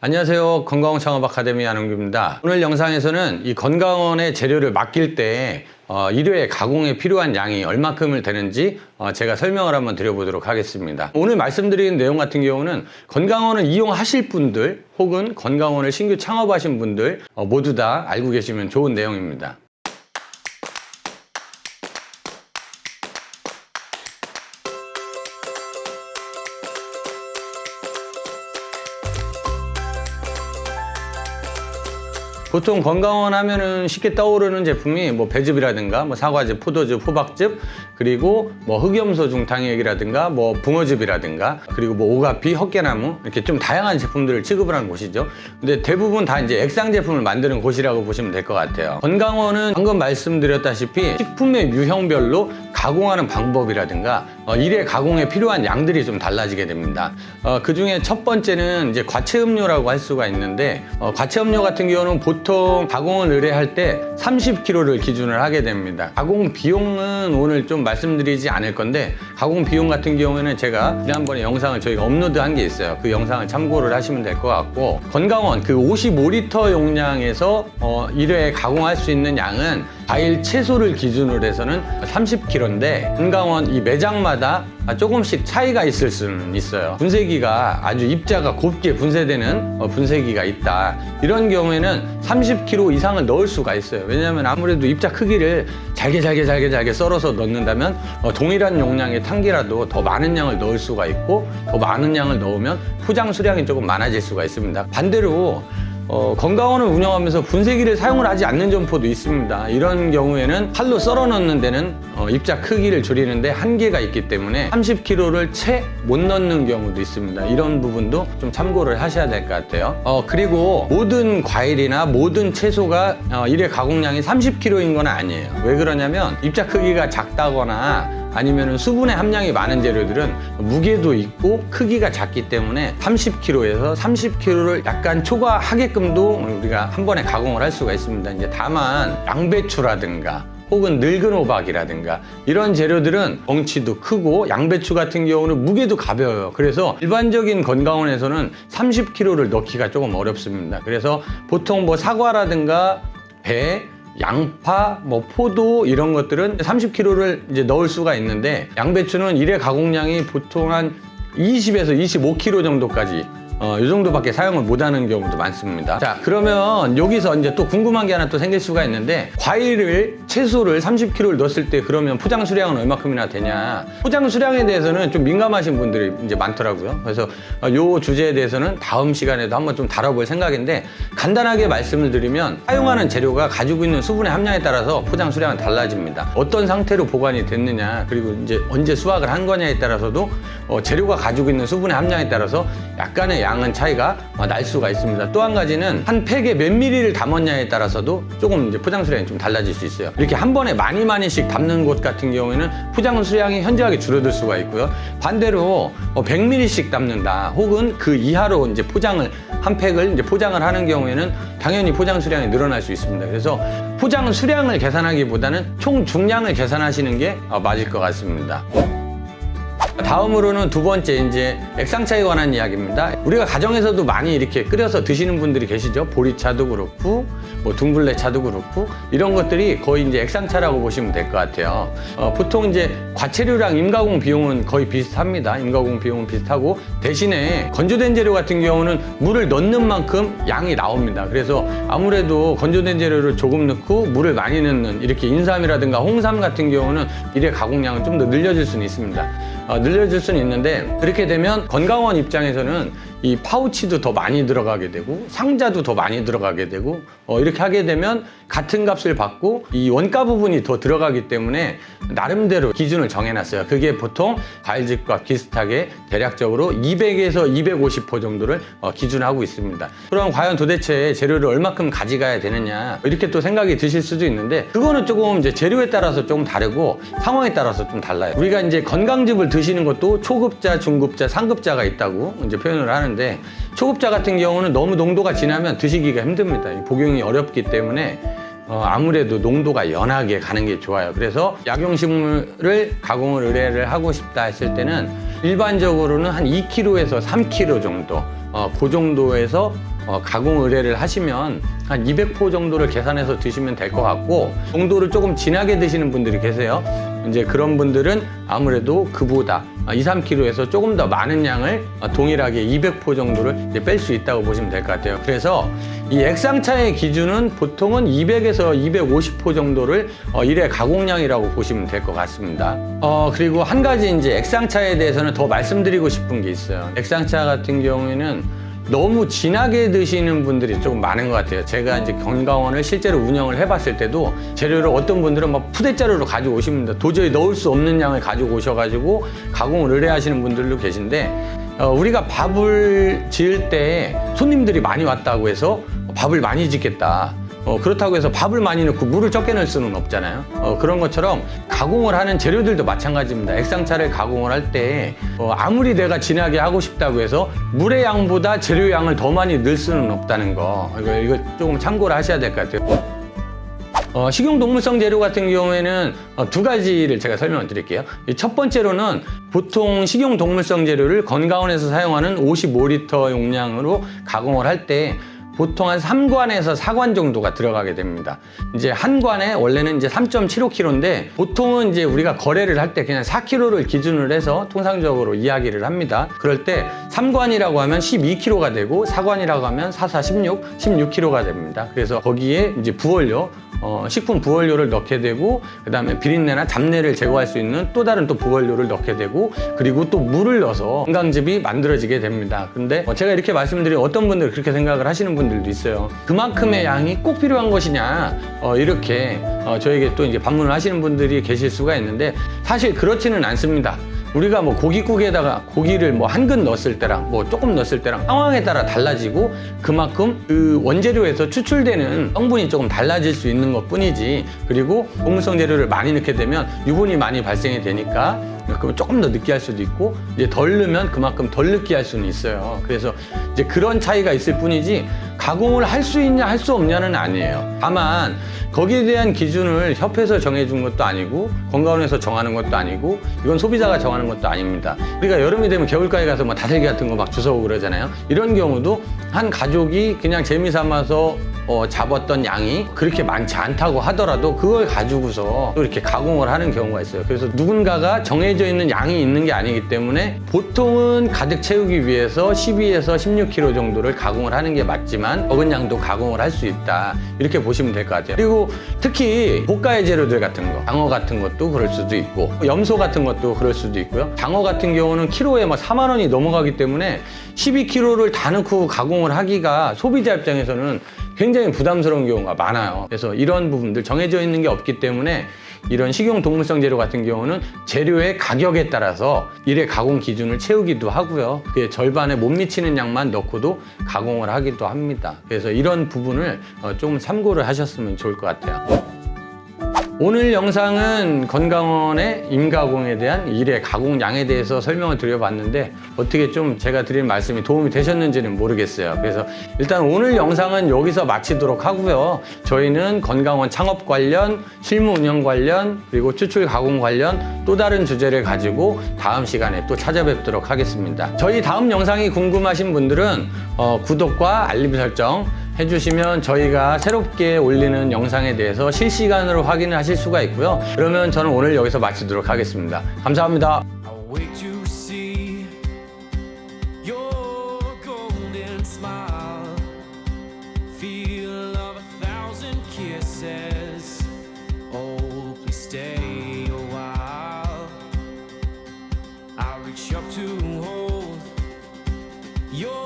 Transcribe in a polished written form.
안녕하세요. 건강원 아카데미 안홍규입니다. 오늘 영상에서는 이 건강원의 재료를 맡길 때 1회 가공에 필요한 양이 얼마큼을 되는지 제가 설명을 한번 드려보도록 하겠습니다. 오늘 말씀드리는 내용 같은 경우는 건강원을 이용하실 분들 혹은 건강원을 신규 창업하신 분들 모두 다 알고 계시면 좋은 내용입니다. 보통 건강원 하면은 쉽게 떠오르는 제품이 뭐 배즙이라든가 뭐 사과즙, 포도즙, 호박즙, 그리고 뭐 흑염소 중탕액이라든가 뭐 붕어즙이라든가 그리고 뭐 오가피, 헛개나무 이렇게 좀 다양한 제품들을 취급을 하는 곳이죠. 근데 대부분 다 이제 액상 제품을 만드는 곳이라고 보시면 될 것 같아요. 건강원은 방금 말씀드렸다시피 식품의 유형별로 가공하는 방법이라든가 1회 가공에 필요한 양들이 좀 달라지게 됩니다. 그 중에 첫 번째는 이제 과체음료라고 할 수가 있는데 과체음료 같은 경우는 보통 가공을 의뢰할 때 30kg를 기준을 하게 됩니다. 가공 비용은 오늘 좀 말씀드리지 않을 건데 가공 비용 같은 경우에는 제가 지난번에 영상을 저희가 업로드한 게 있어요. 그 영상을 참고를 하시면 될 것 같고 건강원 그 55리터 용량에서 1회에 가공할 수 있는 양은 과일 채소를 기준으로 해서는 30kg인데 건강원 이 매장마다 조금씩 차이가 있을 수는 있어요. 분쇄기가 아주 입자가 곱게 분쇄되는 분쇄기가 있다. 이런 경우에는 30kg 이상을 넣을 수가 있어요. 왜냐하면 아무래도 입자 크기를 잘게 썰어서 넣는다면 동일한 용량의 탄기라도 더 많은 양을 넣을 수가 있고 더 많은 양을 넣으면 포장 수량이 조금 많아질 수가 있습니다. 반대로 건강원을 운영하면서 분쇄기를 사용을 하지 않는 점포도 있습니다. 이런 경우에는 칼로 썰어 넣는 데는 입자 크기를 줄이는데 한계가 있기 때문에 30kg를 채 못 넣는 경우도 있습니다. 이런 부분도 좀 참고를 하셔야 될 것 같아요. 그리고 모든 과일이나 모든 채소가 1회 가공량이 30kg인 건 아니에요. 왜 그러냐면 입자 크기가 작다거나 아니면 수분의 함량이 많은 재료들은 무게도 있고 크기가 작기 때문에 30kg에서 30kg를 약간 초과하게끔도 우리가 한 번에 가공을 할 수가 있습니다. 이제 다만 양배추라든가 혹은 늙은 호박이라든가 이런 재료들은 덩치도 크고 양배추 같은 경우는 무게도 가벼워요. 그래서 일반적인 건강원에서는 30kg를 넣기가 조금 어렵습니다. 그래서 보통 뭐 사과라든가 배, 양파, 뭐 포도 이런 것들은 30kg를 이제 넣을 수가 있는데 양배추는 1회 가공량이 보통 한 20에서 25kg 정도까지 이 정도밖에 사용을 못하는 경우도 많습니다. 자, 그러면 여기서 이제 또 궁금한 게 하나 또 생길 수가 있는데 과일을, 채소를 30kg를 넣었을 때 그러면 포장 수량은 얼마큼이나 되냐? 포장 수량에 대해서는 좀 민감하신 분들이 이제 많더라고요. 그래서 이 주제에 대해서는 다음 시간에도 한번 좀 다뤄볼 생각인데 간단하게 말씀을 드리면 사용하는 재료가 가지고 있는 수분의 함량에 따라서 포장 수량은 달라집니다. 어떤 상태로 보관이 됐느냐 그리고 이제 언제 수확을 한 거냐에 따라서도 재료가 가지고 있는 수분의 함량에 따라서 약간의 양은 차이가 날 수가 있습니다. 또 한 가지는 한 팩에 몇 미리를 담았냐에 따라서도 조금 이제 포장 수량이 좀 달라질 수 있어요. 이렇게 한 번에 많이씩 담는 곳 같은 경우에는 포장 수량이 현저하게 줄어들 수가 있고요. 반대로 100ml씩 담는다 혹은 그 이하로 이제 포장을 한 팩을 이제 포장을 하는 경우에는 당연히 포장 수량이 늘어날 수 있습니다. 그래서 포장 수량을 계산하기보다는 총 중량을 계산하시는 게 맞을 것 같습니다. 다음으로는 두 번째 이제 액상차에 관한 이야기입니다. 우리가 가정에서도 많이 이렇게 끓여서 드시는 분들이 계시죠. 보리차도 그렇고 뭐 둥글레차도 그렇고 이런 것들이 거의 이제 액상차라고 보시면 될 것 같아요. 보통 이제 과체류랑 임가공 비용은 거의 비슷합니다. 임가공 비용은 비슷하고 대신에 건조된 재료 같은 경우는 물을 넣는 만큼 양이 나옵니다. 그래서 아무래도 건조된 재료를 조금 넣고 물을 많이 넣는 이렇게 인삼이라든가 홍삼 같은 경우는 1회 가공량은 좀 더 늘려질 수는 있습니다. 늘려질 수는 있는데 그렇게 되면 건강원 입장에서는 이 파우치도 더 많이 들어가게 되고 상자도 더 많이 들어가게 되고 이렇게 하게 되면 같은 값을 받고 이 원가 부분이 더 들어가기 때문에 나름대로 기준을 정해놨어요. 그게 보통 과일즙과 비슷하게 대략적으로 200에서 250호 정도를 기준하고 있습니다. 그럼 과연 도대체 재료를 얼마큼 가져가야 되느냐 이렇게 또 생각이 드실 수도 있는데 그거는 조금 이제 재료에 따라서 조금 다르고 상황에 따라서 좀 달라요. 우리가 이제 건강즙을 드시는 것도 초급자, 중급자, 상급자가 있다고 이제 표현을 하는데 초급자 같은 경우는 너무 농도가 진하면 드시기가 힘듭니다. 복용이 어렵기 때문에 아무래도 농도가 연하게 가는 게 좋아요. 그래서 약용식물을 가공을 의뢰를 하고 싶다 했을 때는 일반적으로는 한 2kg에서 3kg 정도 그 정도에서 가공 의뢰를 하시면 한 200포 정도를 계산해서 드시면 될 것 같고, 정도를 조금 진하게 드시는 분들이 계세요. 이제 그런 분들은 아무래도 그보다 2-3kg에서 조금 더 많은 양을 동일하게 200포 정도를 뺄 수 있다고 보시면 될 것 같아요. 그래서 이 액상차의 기준은 보통은 200에서 250포 정도를 일회 가공량이라고 보시면 될 것 같습니다. 그리고 한 가지 이제 액상차에 대해서는 더 말씀드리고 싶은 게 있어요. 액상차 같은 경우에는 너무 진하게 드시는 분들이 조금 많은 것 같아요. 제가 이제 건강원을 실제로 운영을 해봤을 때도 재료를 어떤 분들은 막 푸대자루로 가지고 오십니다. 도저히 넣을 수 없는 양을 가지고 오셔가지고 가공을 의뢰하시는 분들도 계신데, 우리가 밥을 지을 때 손님들이 많이 왔다고 해서 밥을 많이 짓겠다, 그렇다고 해서 밥을 많이 넣고 물을 적게 넣을 수는 없잖아요. 그런 것처럼 가공을 하는 재료들도 마찬가지입니다. 액상차를 가공을 할 때 아무리 내가 진하게 하고 싶다고 해서 물의 양보다 재료 양을 더 많이 넣을 수는 없다는 거, 이거 조금 참고를 하셔야 될 것 같아요. 식용동물성 재료 같은 경우에는 두 가지를 제가 설명을 드릴게요. 첫 번째로는 보통 식용동물성 재료를 건강원에서 사용하는 55리터 용량으로 가공을 할 때 보통 한 3관에서 4관 정도가 들어가게 됩니다. 이제 한 관에 원래는 이제 3.75kg인데 보통은 이제 우리가 거래를 할 때 그냥 4kg를 기준으로 해서 통상적으로 이야기를 합니다. 그럴 때 3관이라고 하면 12kg가 되고 4관이라고 하면 4, 4, 16kg가 됩니다. 그래서 거기에 이제 부원료, 식품 부원료를 넣게 되고, 그 다음에 비린내나 잡내를 제거할 수 있는 또 다른 또 부원료를 넣게 되고, 그리고 또 물을 넣어서 건강즙이 만들어지게 됩니다. 근데 제가 이렇게 말씀드린 어떤 분들 그렇게 생각을 하시는 분들도 있어요. 그만큼의 양이 꼭 필요한 것이냐, 이렇게 저에게 또 이제 반문을 하시는 분들이 계실 수가 있는데, 사실 그렇지는 않습니다. 우리가 뭐 고깃국에다가 고기를 뭐 한 근 넣었을 때랑 뭐 조금 넣었을 때랑 상황에 따라 달라지고, 그만큼 그 원재료에서 추출되는 성분이 조금 달라질 수 있는 것 뿐이지, 그리고 동물성 재료를 많이 넣게 되면 유분이 많이 발생이 되니까 그러면 조금 더 느끼할 수도 있고, 이제 덜 넣으면 그만큼 덜 느끼할 수는 있어요. 그래서 이제 그런 차이가 있을 뿐이지 가공을 할 수 있냐 할 수 없냐는 아니에요. 다만 거기에 대한 기준을 협회에서 정해준 것도 아니고 건강원에서 정하는 것도 아니고 이건 소비자가 정하는 것도 아닙니다. 우리가 여름이 되면 개울가에 가서 뭐 다슬기 같은 거 막 주워오고 그러잖아요. 이런 경우도 한 가족이 그냥 재미삼아서 잡았던 양이 그렇게 많지 않다고 하더라도 그걸 가지고서 또 이렇게 가공을 하는 경우가 있어요. 그래서 누군가가 정해져 있는 양이 있는 게 아니기 때문에 보통은 가득 채우기 위해서 12에서 16kg 정도를 가공을 하는 게 맞지만 적은 양도 가공을 할 수 있다, 이렇게 보시면 될 것 같아요. 그리고 특히 고가의 재료들 같은 거, 장어 같은 것도 그럴 수도 있고 염소 같은 것도 그럴 수도 있고요. 장어 같은 경우는 키로에 막 4만 원이 넘어가기 때문에 12kg를 다 넣고 가공을 하기가 소비자 입장에서는 굉장히 부담스러운 경우가 많아요. 그래서 이런 부분들 정해져 있는 게 없기 때문에 이런 식용 동물성 재료 같은 경우는 재료의 가격에 따라서 일회 가공 기준을 채우기도 하고요. 그게 절반에 못 미치는 양만 넣고도 가공을 하기도 합니다. 그래서 이런 부분을 조금 참고를 하셨으면 좋을 것 같아요. 오늘 영상은 건강원의 임가공에 대한 일회 가공량에 대해서 설명을 드려봤는데 어떻게 좀 제가 드린 말씀이 도움이 되셨는지는 모르겠어요. 그래서 일단 오늘 영상은 여기서 마치도록 하고요. 저희는 건강원 창업 관련, 실무 운영 관련, 그리고 추출 가공 관련 또 다른 주제를 가지고 다음 시간에 또 찾아뵙도록 하겠습니다. 저희 다음 영상이 궁금하신 분들은 구독과 알림 설정 해주시면 저희가 새롭게 올리는 영상에 대해서 실시간으로 확인을 하실 수가 있고요. 그러면 저는 오늘 여기서 마치도록 하겠습니다. 감사합니다. I'll wait to see your golden smile, feel of 1,000 kisses. Oh, please stay a while. I'll reach up to hold your